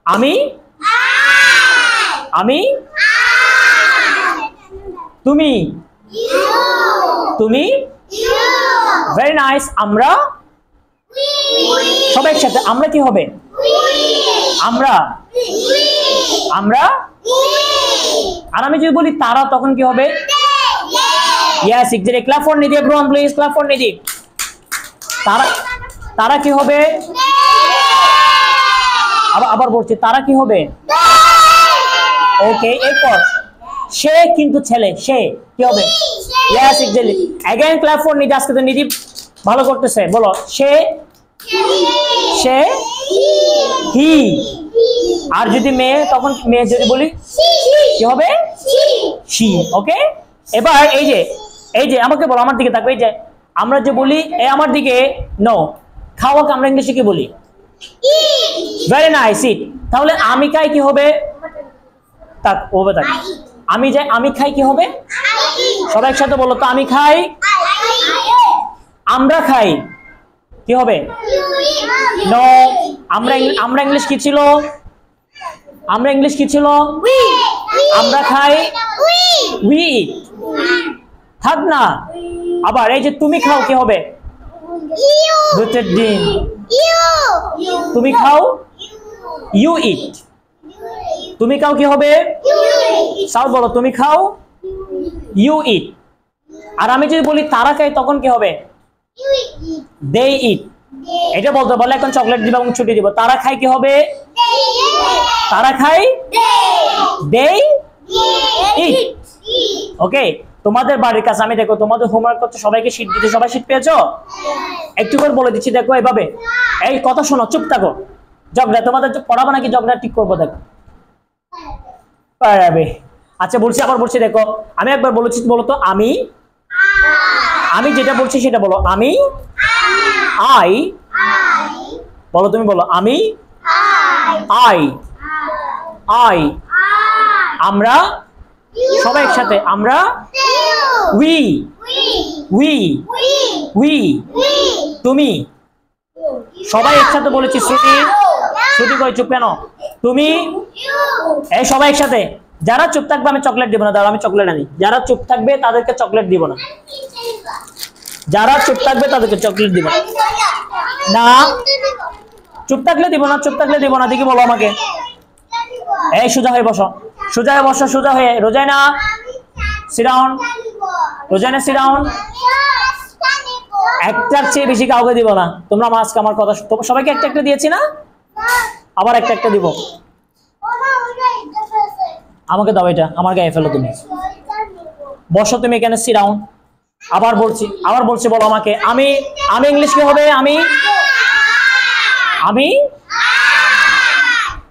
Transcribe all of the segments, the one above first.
আমি আমি তুমি তুমি ভেরি নাইস আমরা সবাই একসাথে আমরা কি হবে আমরা আমরা আর আমি যদি বলি তারা তখন কি হবে yes exactly clap for Nidhi everyone please clap for Nidhi তারা তারা কি হবে আবার বলছি তারা কি হবে ওকে এরপর সে কিন্তু ছেলে সে কি হবে yes exactly again clap for Nidhi আজকে তো নিধি ভালো করতেছে বলো সে সে হি আর যদি মেয়ে তখন মেয়ে যদি বলি কি হবে শি ওকে এবার এই যে আমাকে বলো আমার দিকে তাকাও এই যে আমরা যে বলি এ আমার দিকে নো খাওয়াকে আমরা ইংলিশে কি বলি ভেরি নাইস ইট তাহলে আমি খাই কি হবে তাক হবে তাক আমি খাই কি হবে সবাই একসাথে বলো তো আমি খাই আমরা খাই কি হবে নো আমরা ইংলিশ কি ছিল আমরা খাই উই থাক না আবার এই যে তুমি খাও কি হবে দুটের দিন তুমি খাও ইউ ইট তুমি খাও কি হবে সাউথ বলো তুমি খাও ইউ ইট আর আমি যদি বলি তারা খায় তখন কি হবে দে ইট এটা বলতে বলে এখন চকলেট দিব এবং ছুটি দিব তারা খায় কি হবে তারা খায় দে ইট ওকে তোমাদের বাড়ির কাছে আমি দেখো তোমাদের হোমওয়ার্ক করতে সবাইকে শীট দিতে সবাই শীট পেয়েছো একটু করে বলে দিচ্ছি দেখো এইভাবে এই কথা শোনো চুপ থাকো ঝগড়া তোমাদের পড়াবো নাকি ঝগড়া ঠিক করবো দেখো পারবে আচ্ছা বলছি আবার বলছি দেখো আমি একবার বলেছি বলো তো আমি যেটা বলছি সেটা বলো আমি আই বলো তুমি বলো আমি আই আমরা সবাই একসাথে আমরা উই তুমি সবাই একসাথে বলেছি শ্রুতি কই চুপ কেন তুমি এই সবাই একসাথে যারা চুপ থাকবে আমি চকলেট দিব না দাঁড়াও আমি চকলেট আনি যারা চুপ থাকবে তাদেরকে চকলেট দিব না যারা চুপ থাকবে তাদেরকে চকলেট দিব না চুপ থাকলে দিব না দেখি বলো আমাকে এই সোজা হয়ে বসো সোজা হয়ে রোজাইনা সিট ডাউন একটার চেয়ে বেশি কাউকে দিব না তোমরা আজকে আমার কথা সবাইকে একটা দিয়েছি না আবার একটা দিব আমাকে দাও এটা আমার গায়ে ফেলো তুমি বসো তুমি এখানে সিট ডাউন আবার বলছি বলো আমাকে আমি ইংলিশ কি হবে আমি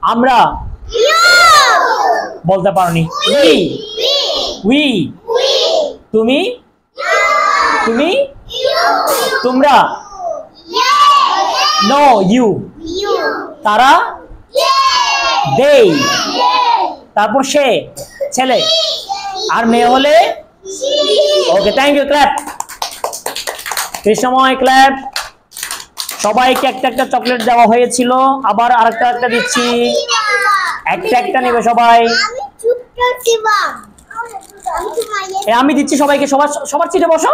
আমরা বলতে পারোনি উই তুমি তোমরা নো ইউ তারা দে তারপর সে ছেলে আর মেয়ে হলে okay thank you clap Krishnamoy clap সবাইকে একটা চকলেট দেওয়া হয়েছিল আবার আরেকটা দিচ্ছি একটা নেবে সবাই আমি দিচ্ছি সবাইকে সবার সিটে বসো